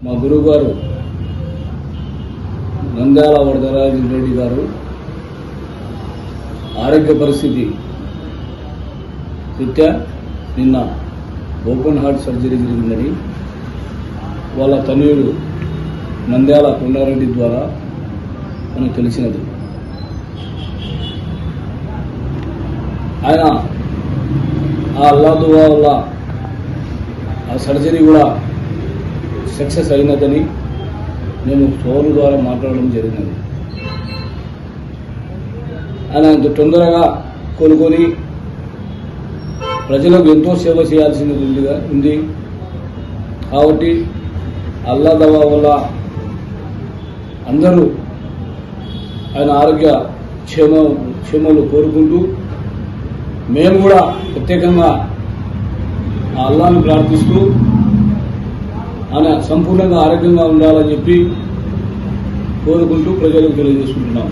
మా గురువు గారు నంద్యాల వరదరాజన్ రెడ్డి గారు ఆరోగ్య పరిస్థితి రీత్యా నిన్న ఓపెన్ హార్ట్ సర్జరీ జరిగిందని వాళ్ళ తనయుడు నంద్యాల కొండారెడ్డి ద్వారా మనకు తెలిసినది. ఆయన ఆ అల్లా దువా వల్ల ఆ సర్జరీ కూడా సక్సెస్ అయినదని మేము ఫోన్ ద్వారా మాట్లాడడం జరిగినది. ఆయన అంత తొందరగా కోలుకొని ప్రజలకు ఎంతో సేవ చేయాల్సినది ఉంది కాబట్టి అల్లా దవా వల్ల అందరూ ఆయన ఆరోగ్య క్షేమాలు కోరుకుంటూ మేము కూడా ప్రత్యేకంగా ఆ అల్లాను ప్రార్థిస్తూ ఆయన సంపూర్ణంగా ఆరోగ్యంగా ఉండాలని చెప్పి కోరుకుంటూ ప్రజలకు తెలియజేసుకుంటున్నాం.